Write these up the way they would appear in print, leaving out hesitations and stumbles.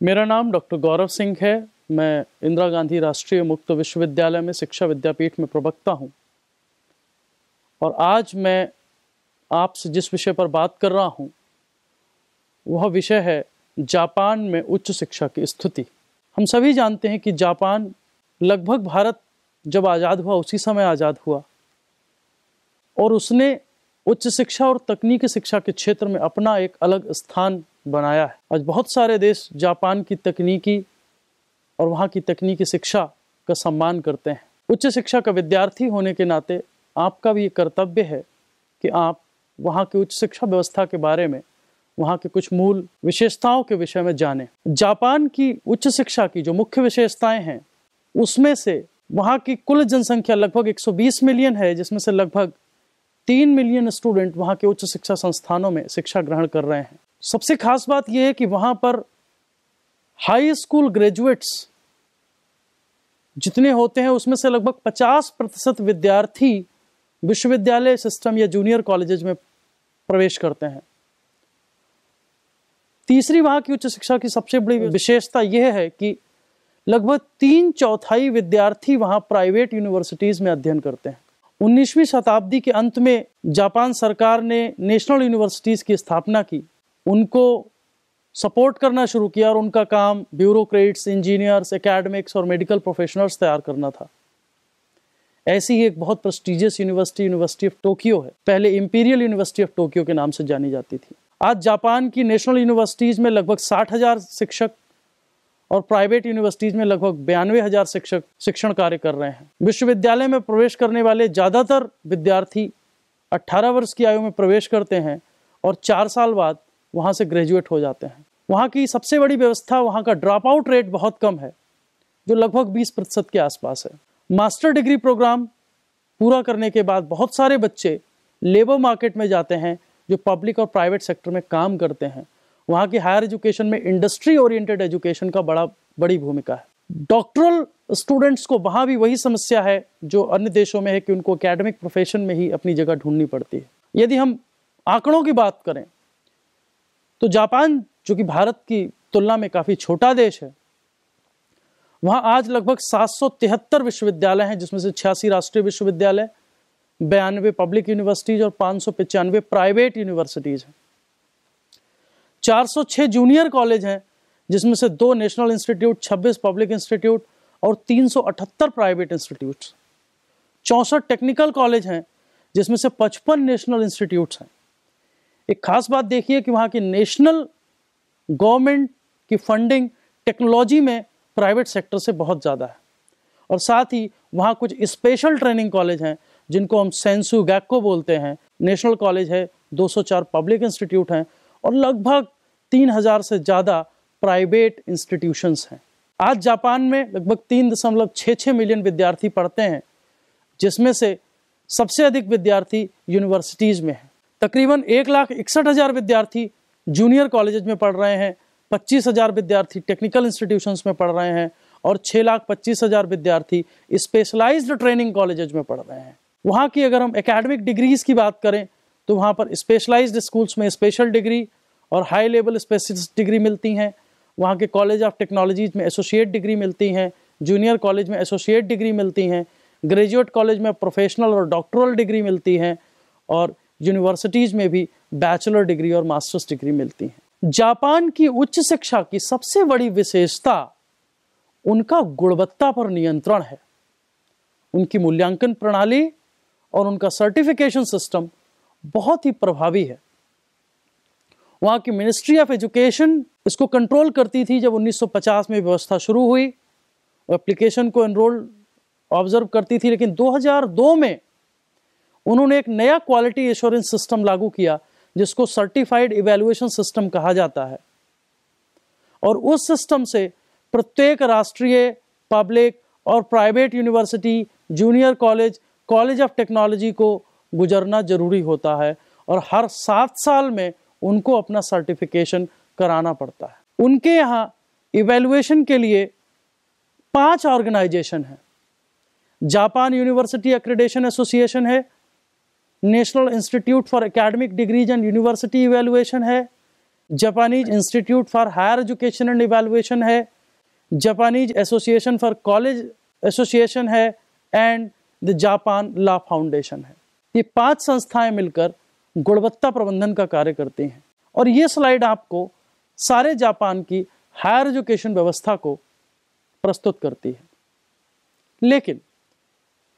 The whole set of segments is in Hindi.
मेरा नाम डॉक्टर गौरव सिंह है। मैं इंदिरा गांधी राष्ट्रीय मुक्त विश्वविद्यालय में शिक्षा विद्यापीठ में प्रवक्ता हूँ और आज मैं आपसे जिस विषय पर बात कर रहा हूँ वह विषय है जापान में उच्च शिक्षा की स्थिति। हम सभी जानते हैं कि जापान लगभग भारत जब आज़ाद हुआ उसी समय आज़ाद हुआ और उसने उच्च शिक्षा और तकनीकी शिक्षा के क्षेत्र में अपना एक अलग स्थान बनाया है। आज बहुत सारे देश जापान की तकनीकी और वहाँ की तकनीकी शिक्षा का सम्मान करते हैं। उच्च शिक्षा का विद्यार्थी होने के नाते आपका भी ये कर्तव्य है कि आप वहाँ की उच्च शिक्षा व्यवस्था के बारे में, वहाँ के कुछ मूल विशेषताओं के विषय में जानें। जापान की उच्च शिक्षा की जो मुख्य विशेषताएं हैं उसमें से वहाँ की कुल जनसंख्या लगभग 120 मिलियन है, जिसमें से लगभग 3 मिलियन स्टूडेंट वहाँ के उच्च शिक्षा संस्थानों में शिक्षा ग्रहण कर रहे हैं। सबसे खास बात यह है कि वहाँ पर हाई स्कूल ग्रेजुएट्स जितने होते हैं उसमें से लगभग 50% विद्यार्थी विश्वविद्यालय सिस्टम या जूनियर कॉलेजेस में प्रवेश करते हैं। तीसरी वहाँ की उच्च शिक्षा की सबसे बड़ी विशेषता यह है कि लगभग 3/4 विद्यार्थी वहाँ प्राइवेट यूनिवर्सिटीज में अध्ययन करते हैं। 19वीं शताब्दी के अंत में जापान सरकार ने नेशनल यूनिवर्सिटीज की स्थापना की, उनको सपोर्ट करना शुरू किया और उनका काम ब्यूरोक्रेट्स, इंजीनियर्स, एकेडमिक्स और मेडिकल प्रोफेशनल्स तैयार करना था। ऐसी ही एक बहुत प्रेस्टिजियस यूनिवर्सिटी ऑफ टोक्यो है, पहले इंपीरियल यूनिवर्सिटी ऑफ टोक्यो के नाम से जानी जाती थी। आज जापान की नेशनल यूनिवर्सिटीज में लगभग 60,000 शिक्षक और प्राइवेट यूनिवर्सिटीज में लगभग 92,000 शिक्षक शिक्षण कार्य कर रहे हैं। विश्वविद्यालय में प्रवेश करने वाले ज़्यादातर विद्यार्थी 18 वर्ष की आयु में प्रवेश करते हैं और 4 साल बाद वहाँ से ग्रेजुएट हो जाते हैं। वहाँ की सबसे बड़ी व्यवस्था, वहाँ का ड्रॉप आउट रेट बहुत कम है, जो लगभग 20% के आसपास है। मास्टर डिग्री प्रोग्राम पूरा करने के बाद बहुत सारे बच्चे लेबर मार्केट में जाते हैं, जो पब्लिक और प्राइवेट सेक्टर में काम करते हैं। वहाँ की हायर एजुकेशन में इंडस्ट्री ओरिएंटेड एजुकेशन का बड़ी भूमिका है। डॉक्टरल स्टूडेंट्स को वहाँ भी वही समस्या है जो अन्य देशों में है कि उनको एकेडमिक प्रोफेशन में ही अपनी जगह ढूंढनी पड़ती है। यदि हम आंकड़ों की बात करें तो जापान, जो कि भारत की तुलना में काफ़ी छोटा देश है, वहाँ आज लगभग 773 विश्वविद्यालय हैं, जिसमें से 86 राष्ट्रीय विश्वविद्यालय, 92 पब्लिक यूनिवर्सिटीज और 595 प्राइवेट यूनिवर्सिटीज हैं। 406 जूनियर कॉलेज हैं, जिसमें से 2 नेशनल इंस्टीट्यूट, 26 पब्लिक इंस्टीट्यूट और 378 प्राइवेट इंस्टीट्यूट्स। 64 टेक्निकल कॉलेज हैं, जिसमें से 55 नेशनल इंस्टीट्यूट्स हैं। एक खास बात देखिए कि वहाँ की नेशनल गवर्नमेंट की फंडिंग टेक्नोलॉजी में प्राइवेट सेक्टर से बहुत ज़्यादा है और साथ ही वहाँ कुछ स्पेशल ट्रेनिंग कॉलेज हैं जिनको हम सेंसु गैक्को बोलते हैं। नेशनल कॉलेज है, 204 पब्लिक इंस्टीट्यूट हैं और लगभग 3000 से ज़्यादा प्राइवेट इंस्टीट्यूशंस हैं। आज जापान में लगभग 3.66 मिलियन विद्यार्थी पढ़ते हैं, जिसमें से सबसे अधिक विद्यार्थी यूनिवर्सिटीज़ में हैं। तकरीबन 1,61,000 विद्यार्थी जूनियर कॉलेजेस में पढ़ रहे हैं, 25,000 विद्यार्थी टेक्निकल इंस्टीट्यूशंस में पढ़ रहे हैं और 6,25,000 विद्यार्थी स्पेशलाइज्ड ट्रेनिंग कॉलेजेस में पढ़ रहे हैं। वहाँ की अगर हम एकेडमिक डिग्रीज की बात करें तो वहाँ पर स्पेशलाइज्ड स्कूल्स में स्पेशल डिग्री और हाई लेवल स्पेशलिस्ट डिग्री मिलती हैं। वहाँ के कॉलेज ऑफ टेक्नोलॉजीज में एसोसिएट डिग्री मिलती हैं, जूनियर कॉलेज में एसोसिएट डिग्री मिलती हैं, ग्रेजुएट कॉलेज में प्रोफेशनल और डॉक्टरल डिग्री मिलती हैं और यूनिवर्सिटीज़ में भी बैचलर डिग्री और मास्टर्स डिग्री मिलती हैं। जापान की उच्च शिक्षा की सबसे बड़ी विशेषता उनका गुणवत्ता पर नियंत्रण है। उनकी मूल्यांकन प्रणाली और उनका सर्टिफिकेशन सिस्टम बहुत ही प्रभावी है। वहाँ की मिनिस्ट्री ऑफ एजुकेशन इसको कंट्रोल करती थी। जब 1950 में व्यवस्था शुरू हुई, वो एप्लीकेशन को एनरोल ऑब्जर्व करती थी, लेकिन 2002 में उन्होंने एक नया क्वालिटी एश्योरेंस सिस्टम लागू किया जिसको सर्टिफाइड इवैल्यूएशन सिस्टम कहा जाता है और उस सिस्टम से प्रत्येक राष्ट्रीय, पब्लिक और private university, junior college, college of technology को गुजरना जरूरी होता है और हर 7 साल में उनको अपना सर्टिफिकेशन कराना पड़ता है। उनके यहाँ इवैल्यूएशन के लिए 5 ऑर्गेनाइजेशन हैं। जापान यूनिवर्सिटी एक्रेडिटेशन एसोसिएशन है, National Institute for Academic Degrees and University Evaluation है, Japanese Institute for Higher Education and Evaluation है, Japanese Association for College Association है and the Japan Law Foundation है। ये 5 संस्थाएं मिलकर गुणवत्ता प्रबंधन का कार्य करती हैं। और ये स्लाइड आपको सारे जापान की हायर एजुकेशन व्यवस्था को प्रस्तुत करती है। लेकिन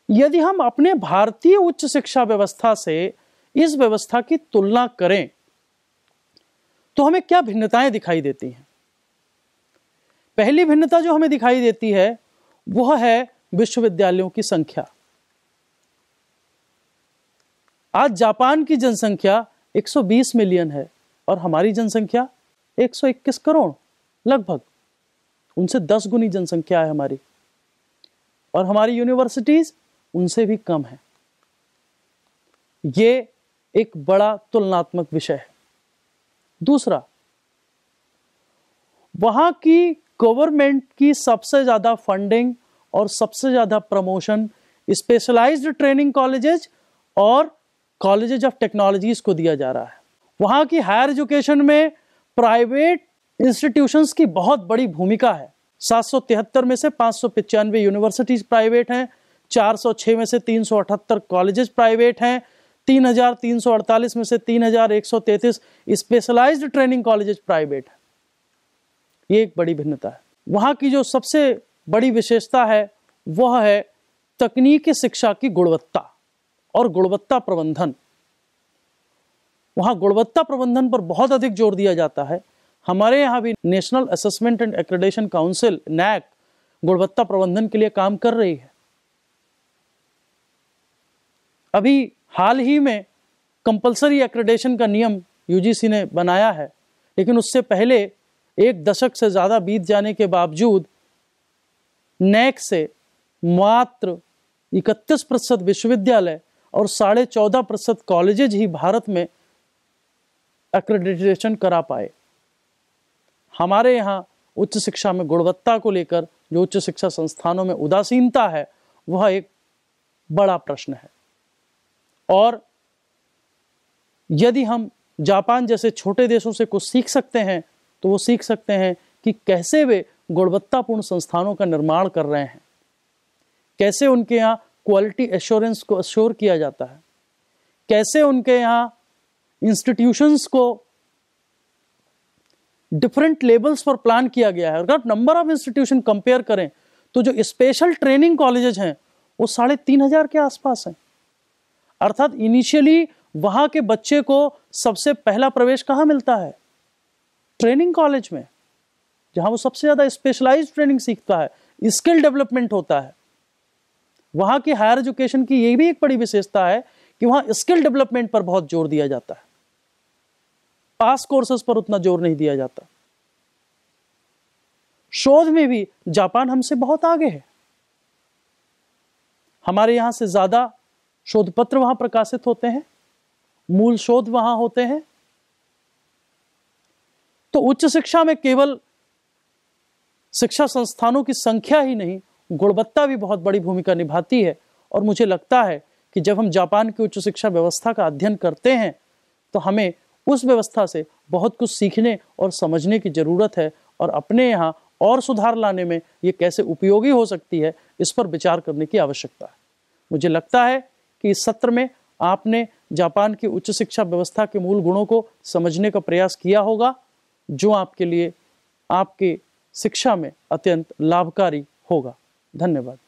यदि हम अपने भारतीय उच्च शिक्षा व्यवस्था से इस व्यवस्था की तुलना करें तो हमें क्या भिन्नताएं दिखाई देती हैं। पहली भिन्नता जो हमें दिखाई देती है वह है विश्वविद्यालयों की संख्या। आज जापान की जनसंख्या 120 मिलियन है और हमारी जनसंख्या 121 करोड़ लगभग, उनसे 10 गुनी जनसंख्या है हमारी, और हमारी यूनिवर्सिटीज उनसे भी कम है। ये एक बड़ा तुलनात्मक विषय है। दूसरा, वहां की गवर्नमेंट की सबसे ज्यादा फंडिंग और सबसे ज्यादा प्रमोशन स्पेशलाइज्ड ट्रेनिंग कॉलेजेज और कॉलेजेज ऑफ टेक्नोलॉजीज को दिया जा रहा है। वहां की हायर एजुकेशन में प्राइवेट इंस्टीट्यूशंस की बहुत बड़ी भूमिका है। 773 में से 595 यूनिवर्सिटीज प्राइवेट हैं, 406 में से 378 कॉलेजेस प्राइवेट हैं, 3348 में से 3133 स्पेशलाइज्ड ट्रेनिंग कॉलेजेस प्राइवेट हैं। ये एक बड़ी भिन्नता है। वहां की जो सबसे बड़ी विशेषता है वह है तकनीकी शिक्षा की गुणवत्ता और गुणवत्ता प्रबंधन। वहां गुणवत्ता प्रबंधन पर बहुत अधिक जोर दिया जाता है। हमारे यहाँ भी national assessment and accreditation council NAAC गुणवत्ता प्रबंधन के लिए काम कर रही है। अभी हाल ही में कंपलसरी एक्रेडिटेशन का नियम यूजीसी ने बनाया है, लेकिन उससे पहले 1 दशक से ज्यादा बीत जाने के बावजूद नैक से मात्र 31% विश्वविद्यालय और 14.5% कॉलेजेज ही भारत में एक्रेडिटेशन करा पाए। हमारे यहाँ उच्च शिक्षा में गुणवत्ता को लेकर जो उच्च शिक्षा संस्थानों में उदासीनता है वह एक बड़ा प्रश्न है। और यदि हम जापान जैसे छोटे देशों से कुछ सीख सकते हैं तो वो सीख सकते हैं कि कैसे वे गुणवत्तापूर्ण संस्थानों का निर्माण कर रहे हैं, कैसे उनके यहाँ क्वालिटी एश्योरेंस को अश्योर किया जाता है, कैसे उनके यहाँ इंस्टीट्यूशंस को डिफरेंट लेवल्स पर प्लान किया गया है। अगर नंबर ऑफ इंस्टीट्यूशन कंपेयर करें तो जो स्पेशल ट्रेनिंग कॉलेजेस हैं वो 3500 के आसपास हैं। अर्थात इनिशियली वहां के बच्चे को सबसे पहला प्रवेश कहां मिलता है? ट्रेनिंग कॉलेज में, जहां वो सबसे ज्यादा स्पेशलाइज्ड ट्रेनिंग सीखता है, स्किल डेवलपमेंट होता है। वहां की हायर एजुकेशन की यही भी एक बड़ी विशेषता है कि वहां स्किल डेवलपमेंट पर बहुत जोर दिया जाता है, पास कोर्सेज पर उतना जोर नहीं दिया जाता। शोध में भी जापान हमसे बहुत आगे है। हमारे यहां से ज्यादा शोध पत्र वहां प्रकाशित होते हैं, मूल शोध वहां होते हैं। तो उच्च शिक्षा में केवल शिक्षा संस्थानों की संख्या ही नहीं, गुणवत्ता भी बहुत बड़ी भूमिका निभाती है। और मुझे लगता है कि जब हम जापान की उच्च शिक्षा व्यवस्था का अध्ययन करते हैं तो हमें उस व्यवस्था से बहुत कुछ सीखने और समझने की जरूरत है, और अपने यहाँ और सुधार लाने में ये कैसे उपयोगी हो सकती है इस पर विचार करने की आवश्यकता है। मुझे लगता है कि इस सत्र में आपने जापान की उच्च शिक्षा व्यवस्था के मूल गुणों को समझने का प्रयास किया होगा, जो आपके लिए आपके शिक्षा में अत्यंत लाभकारी होगा। धन्यवाद।